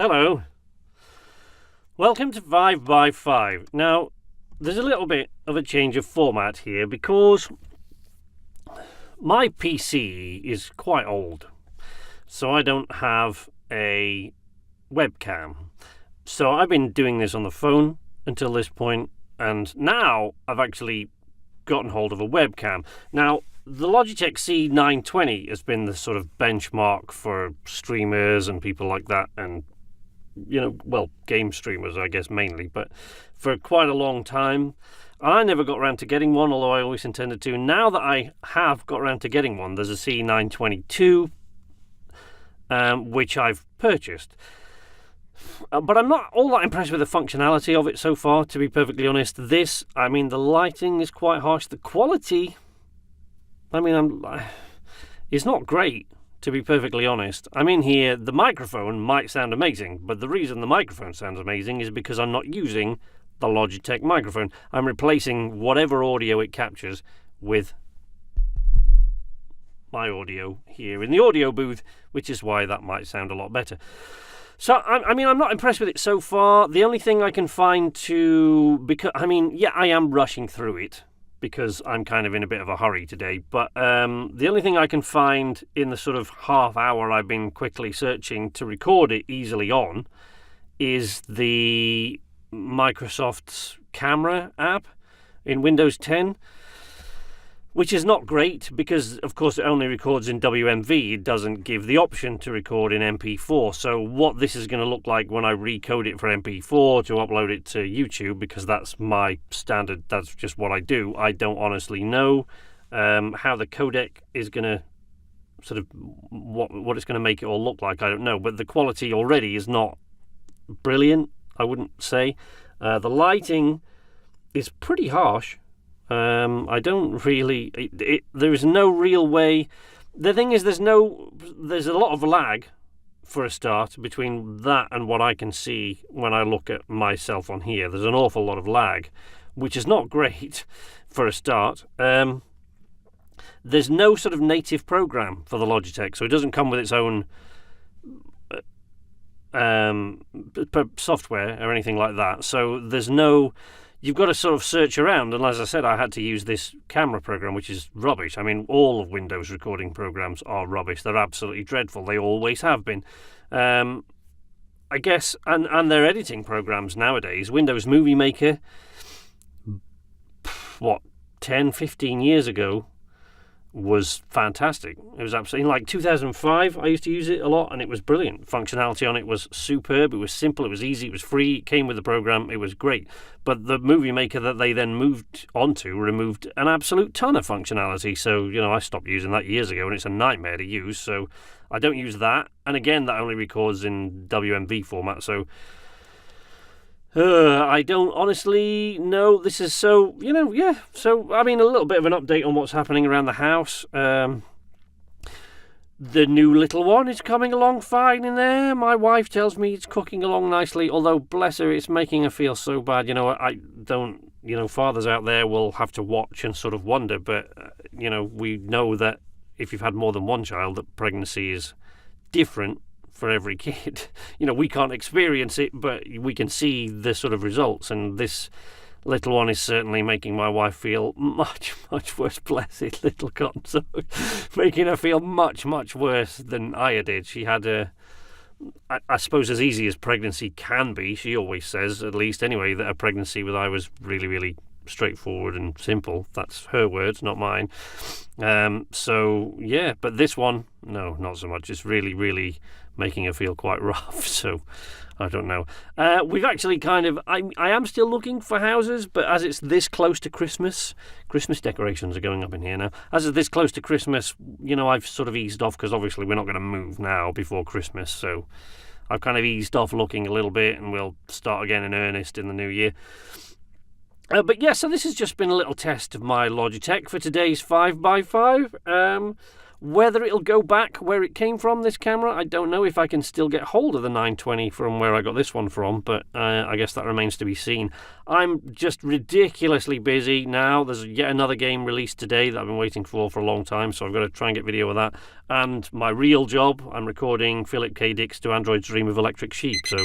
Hello. Welcome to 5x5. Now, there's a little bit of a change of format here because my PC is quite old. So I don't have a webcam. So I've been doing this on the phone until this point, and now I've actually gotten hold of a webcam. Now, the Logitech C920 has been the sort of benchmark for streamers and people like that, and game streamers, I guess, mainly, but for quite a long time. I never got around to getting one, although I always intended to. Now that I have got around to getting one, there's a C922, which I've purchased. But I'm not all that impressed with the functionality of it so far, to be perfectly honest. The lighting is quite harsh. The quality, it's not great, to be perfectly honest. I'm in here, the microphone might sound amazing, but the reason the microphone sounds amazing is because I'm not using the Logitech microphone. I'm replacing whatever audio it captures with my audio here in the audio booth, which is why that might sound a lot better. So, I'm not impressed with it so far. The only thing I can find I am rushing through it because I'm kind of in a bit of a hurry today. But the only thing I can find in the sort of half hour I've been quickly searching to record it easily on is the Microsoft's camera app in Windows 10. Which is not great because, of course, it only records in WMV. It doesn't give the option to record in MP4. So what this is going to look like when I recode it for MP4 to upload it to YouTube, because that's my standard, that's just what I do. I don't honestly know how the codec is going to sort of, what it's going to make it all look like. I don't know. But the quality already is not brilliant, I wouldn't say. The lighting is pretty harsh. I don't really. There is no real way. The thing is, there's a lot of lag for a start between that and what I can see when I look at myself on here. There's an awful lot of lag, which is not great for a start. There's no sort of native program for the Logitech, so it doesn't come with its own software or anything like that. So there's no. You've got to sort of search around, and as I said, I had to use this camera program, which is rubbish. I mean, all of Windows recording programs are rubbish. They're absolutely dreadful. They always have been. I guess, and their editing programs nowadays, Windows Movie Maker, 10, 15 years ago, was fantastic. It was absolutely, in like 2005, I used to use it a lot, and it was brilliant. Functionality on it was superb. It was simple, it was easy, it was free, it came with the program, it was great. But the Movie Maker that they then moved onto removed an absolute ton of functionality. So, I stopped using that years ago, and it's a nightmare to use. So I don't use that. And again, that only records in WMV format. So I don't honestly know. This is so, yeah. So, a little bit of an update on what's happening around the house. The new little one is coming along fine in there. My wife tells me it's cooking along nicely, although, bless her, it's making her feel so bad. I don't, fathers out there will have to watch and sort of wonder, but, we know that if you've had more than one child, that pregnancy is different for every kid. We can't experience it, but we can see the sort of results, and this little one is certainly making my wife feel much, much worse. Bless it, little cotton sock. Making her feel much, much worse than Aya did. She had I suppose as easy as pregnancy can be. She always says, at least anyway, that a pregnancy with Aya was really, really straightforward and simple. That's her words, not mine. So yeah, but this one, no, not so much. It's really, really making her feel quite rough. So I don't know. We've actually I am still looking for houses, but as it's this close to Christmas decorations are going up in here now. As it's this close to Christmas, I've sort of eased off, because obviously we're not going to move now before Christmas. So I've kind of eased off looking a little bit, and we'll start again in earnest in the new year. But yeah, so this has just been a little test of my Logitech for today's 5x5. Whether it'll go back where it came from, this camera, I don't know if I can still get hold of the 920 from where I got this one from, but I guess that remains to be seen. I'm just ridiculously busy now. There's yet another game released today that I've been waiting for a long time, so I've got to try and get video of that. And my real job, I'm recording Philip K. Dick's To Android's Dream of Electric Sheep, so